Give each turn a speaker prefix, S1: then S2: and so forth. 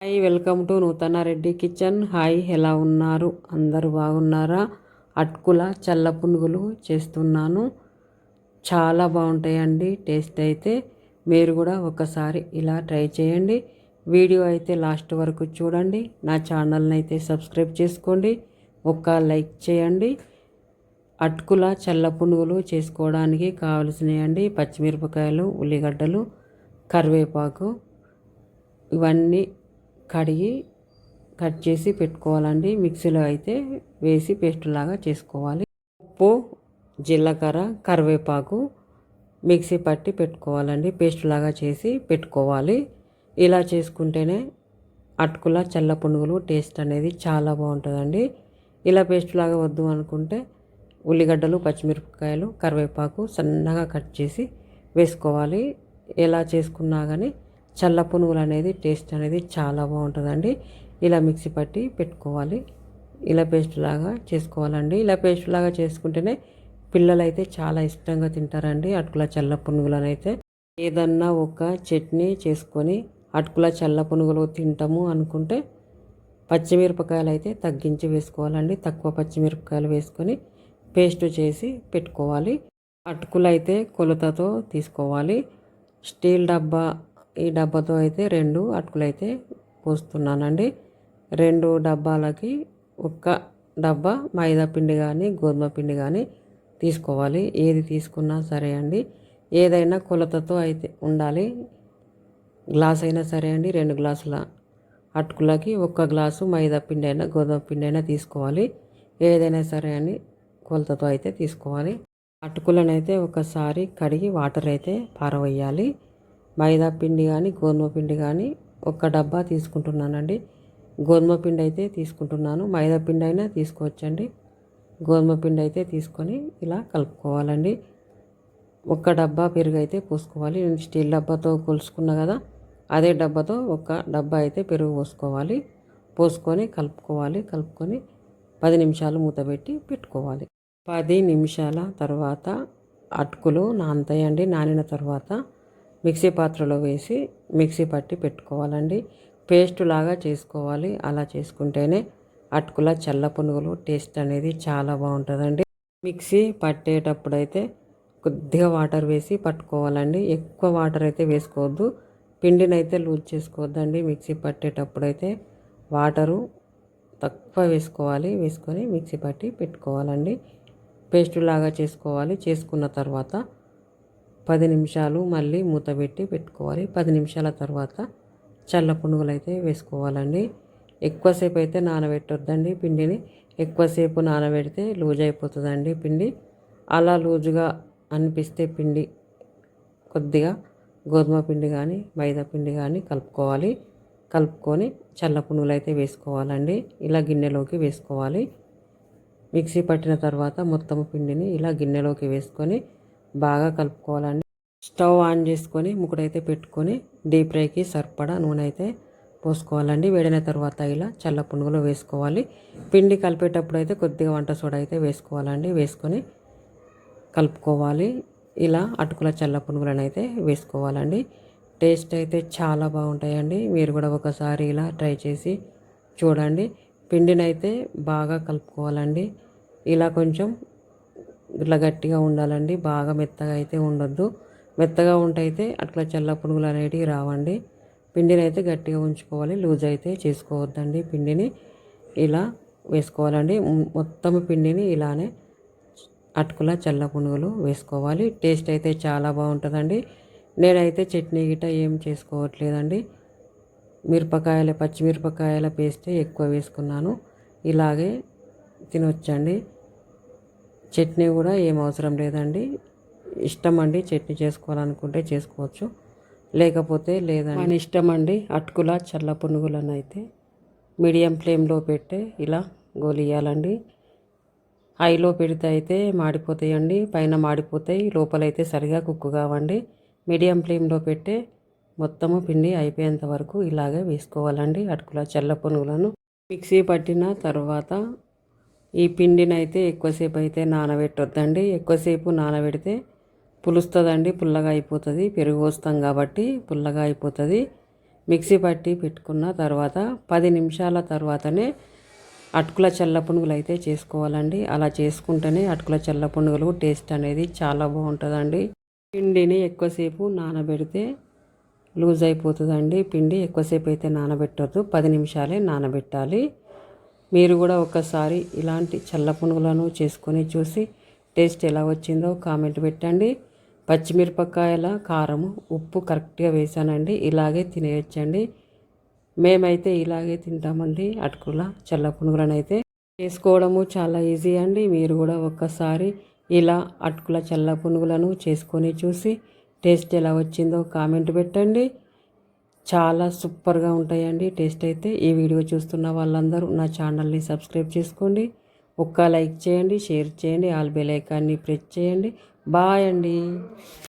S1: Hi, welcome to నూతన Reddy kitchen. Hi, ఎలా ఉన్నారు? అందరూ బాగున్నారా? అటుకుల చల్ల పునుగులు చేస్తున్నాను. చాలా బాగుంటాయండి. టేస్ట్ అయితే మీరు కూడా ఒకసారి ఇలా ట్రై చేయండి. వీడియో అయితే లాస్ట్ వరకు చూడండి. నా ఛానల్ని అయితే సబ్స్క్రైబ్ చేసుకోండి. ఒక లైక్ చేయండి. అటుకుల చల్ల పునుగులు చేసుకోవడానికి కావలసినవి పచ్చిమిరపకాయలు, ఉల్లిగడ్డలు, కరివేపాకు, ఇవన్నీ కడిగి కట్ చేసి పెట్టుకోవాలండి. మిక్సీలో అయితే వేసి పేస్ట్ లాగా చేసుకోవాలి. ఉప్పు, జీలకర్ర, కరివేపాకు మిక్సీ పట్టి పెట్టుకోవాలండి. పేస్ట్ లాగా చేసి పెట్టుకోవాలి. ఇలా చేసుకుంటేనే అటుకుల చల్ల పునుగులు టేస్ట్ అనేది చాలా బాగుంటుందండి. ఇలా పేస్ట్ లాగా వద్దు అనుకుంటే ఉల్లిగడ్డలు, పచ్చిమిరపకాయలు, కరివేపాకు సన్నగా కట్ చేసి వేసుకోవాలి. ఎలా చేసుకున్నా కానీ చల్ల పునుగులు అనేది టేస్ట్ అనేది చాలా బాగుంటుందండి. ఇలా మిక్సీ పట్టి పెట్టుకోవాలి. ఇలా పేస్ట్ లాగా చేసుకోవాలండి. ఇలా పేస్ట్ లాగా చేసుకుంటేనే పిల్లలు అయితే చాలా ఇష్టంగా తింటారండి అటుకుల చల్ల పునుగులను. అయితే ఏదన్నా ఒక చట్నీ చేసుకొని అటుకుల చల్ల పునుగులు తింటాము అనుకుంటే పచ్చిమిరపకాయలు అయితే తగ్గించి వేసుకోవాలండి. తక్కువ పచ్చిమిరపకాయలు వేసుకొని పేస్ట్ చేసి పెట్టుకోవాలి. అటుకులు అయితే కొలతతో తీసుకోవాలి. స్టీల్ డబ్బా, ఈ డబ్బాతో అయితే 2 అటుకులు అయితే పోస్తున్నానండి. 2 డబ్బాలకి ఒక డబ్బా మైదా పిండి కానీ గోధుమ పిండి కానీ తీసుకోవాలి. ఏది తీసుకున్నా సరే అండి. ఏదైనా కొలతతో అయితే ఉండాలి. గ్లాస్ అయినా సరే అండి. 2 గ్లాసుల అటుకులకి 1 గ్లాసు మైదా పిండి అయినా గోధుమ పిండి అయినా తీసుకోవాలి. ఏదైనా సరే అని కొలతతో అయితే తీసుకోవాలి. అటుకులను అయితే ఒకసారి కడిగి వాటర్ అయితే పారవేయాలి. మైదా పిండి కానీ గోధుమ పిండి కానీ 1 డబ్బా తీసుకుంటున్నానండి. గోధుమ పిండి అయితే తీసుకుంటున్నాను. మైదా పిండి అయినా తీసుకోవచ్చండి. గోధుమ పిండి అయితే తీసుకొని ఇలా కలుపుకోవాలండి. 1 డబ్బా పెరుగు అయితే పోసుకోవాలి. నేను స్టీల్ డబ్బాతో కొలుసుకున్నా కదా, అదే డబ్బాతో 1 డబ్బా అయితే పెరుగు పోసుకోవాలి. పోసుకొని కలుపుకోవాలి. కలుపుకొని 10 నిమిషాలు మూత పెట్టి పెట్టుకోవాలి. 10 నిమిషాల తర్వాత అటుకులు నానతాయండి. నానిన తర్వాత మిక్సీ పాత్రలో వేసి మిక్సీ పట్టి పెట్టుకోవాలండి. పేస్ట్ లాగా చేసుకోవాలి. అలా చేసుకుంటేనే అటుకుల చల్ల పునుగులు టేస్ట్ అనేది చాలా బాగుంటుందండి. మిక్సీ పట్టేటప్పుడైతే కొద్దిగా వాటర్ వేసి పట్టుకోవాలండి. ఎక్కువ వాటర్ అయితే వేసుకోవద్దు. పిండిని అయితే లూజ్ చేసుకోవద్దండి. మిక్సీ పట్టేటప్పుడైతే వాటరు తక్కువ వేసుకోవాలి. వేసుకొని మిక్సీ పట్టి పెట్టుకోవాలండి. పేస్ట్ లాగా చేసుకోవాలి. చేసుకున్న తర్వాత 10 నిమిషాలు మళ్ళీ మూత పెట్టి పెట్టుకోవాలి. 10 నిమిషాల తర్వాత చల్ల పునుగులు అయితే వేసుకోవాలండి. ఎక్కువసేపు అయితే నానబెట్టొద్దండి పిండిని. ఎక్కువసేపు నానబెడితే లూజ్ అయిపోతుందండి పిండి. అలా లూజుగా అనిపిస్తే పిండి కొద్దిగా గోధుమ పిండి కానీ మైదా పిండి కానీ కలుపుకోవాలి. కలుపుకొని చల్ల పునుగులు అయితే వేసుకోవాలండి. ఇలా గిన్నెలోకి వేసుకోవాలి. మిక్సీ పట్టిన తర్వాత మొత్తం పిండిని ఇలా గిన్నెలోకి వేసుకొని బాగా కలుపుకోవాలండి. స్టవ్ ఆన్ చేసుకొని ముకుడైతే పెట్టుకొని డీప్ ఫ్రైకి సరిపడా నూనె అయితే పోసుకోవాలండి. వేడిన తర్వాత ఇలా చల్ల పునుగులు వేసుకోవాలి. పిండి కలిపేటప్పుడు అయితే కొద్దిగా వంట సోడా అయితే వేసుకోవాలండి. వేసుకొని కలుపుకోవాలి. ఇలా అటుకుల చల్ల పునుగులను అయితే వేసుకోవాలండి. టేస్ట్ అయితే చాలా బాగుంటాయండి. మీరు కూడా ఒకసారి ఇలా ట్రై చేసి చూడండి. పిండిని అయితే బాగా కలుపుకోవాలండి. ఇలా కొంచెం ఇట్లా గట్టిగా ఉండాలండి. బాగా మెత్తగా అయితే ఉండొద్దు. మెత్తగా ఉంటే అయితే అట్లా చల్ల పునుగులు అనేటివి రావండి. పిండిని అయితే గట్టిగా ఉంచుకోవాలి. లూజ్ అయితే చేసుకోవద్దండి. పిండిని ఇలా వేసుకోవాలండి. మొత్తం పిండిని ఇలానే అటుకుల చల్ల పునుగులు వేసుకోవాలి. టేస్ట్ అయితే చాలా బాగుంటుందండి. నేనైతే చట్నీ గిట్ట ఏం చేసుకోవట్లేదండి. పచ్చిమిరపకాయల పేస్టే ఎక్కువ వేసుకున్నాను. ఇలాగే తినొచ్చండి. చట్నీ కూడా ఏం అవసరం లేదండి. ఇష్టం అండి. చట్నీ చేసుకోవాలనుకుంటే చేసుకోవచ్చు, లేకపోతే లేదండి. మన ఇష్టం అండి. అటుకుల చల్ల పునుగులను అయితే మీడియం ఫ్లేమ్లో పెట్టే ఇలా గోలియాలండి. హైలో పెడితే అయితే మాడిపోతాయండి. పైన మాడిపోతాయి, లోపలైతే సరిగా కుక్ కావండి. మీడియం ఫ్లేమ్లో పెట్టే మొత్తము పిండి అయిపోయేంత వరకు ఇలాగే వేసుకోవాలండి అటుకుల చల్ల పునుగులను. మిక్సీ పట్టిన తర్వాత ఈ పిండిని అయితే ఎక్కువసేపు అయితే నానబెట్టొద్దండి. ఎక్కువసేపు నానబెడితే పులుస్తుందండి, పుల్లగా అయిపోతుంది. పెరుగు పోస్తాం కాబట్టి పుల్లగా అయిపోతుంది. మిక్సీ పట్టి పెట్టుకున్న తర్వాత 10 నిమిషాల తర్వాతనే అటుకుల చల్ల పునుగులు అయితే చేసుకోవాలండి. అలా చేసుకుంటేనే అటుకుల చల్ల పునుగులు టేస్ట్ అనేది చాలా బాగుంటుందండి. పిండిని ఎక్కువసేపు నానబెడితే లూజ్ అయిపోతుందండి. పిండి ఎక్కువసేపు అయితే నానబెట్టద్దు, 10 నిమిషాలే నానబెట్టాలి. మీరు కూడా ఒకసారి ఇలాంటి చల్ల పునుగులను చేసుకొని చూసి టేస్ట్ ఎలా వచ్చిందో కామెంట్ పెట్టండి. పచ్చిమిరపకాయల కారం ఉప్పు కరెక్ట్గా వేసానండి. ఇలాగే తినేయచ్చండి. మేమైతే ఇలాగే తింటామండి. అటుకుల చల్ల పునుగులను అయితే చేసుకోవడము చాలా ఈజీ అండి. మీరు కూడా ఒక్కసారి ఇలా అటుకుల చల్ల పునుగులను చేసుకొని చూసి టేస్ట్ ఎలా వచ్చిందో కామెంట్ పెట్టండి. చాలా సూపర్గా ఉంటాయండి టేస్ట్ అయితే. ఈ వీడియో చూస్తున్న వాళ్ళందరూ నా ఛానల్ని సబ్స్క్రైబ్ చేసుకోండి. ఒక్క లైక్ చేయండి, షేర్ చేయండి, ఆల్ బెల్ ఐకాన్ని ప్రెస్ చేయండి. బాయ్ అండి.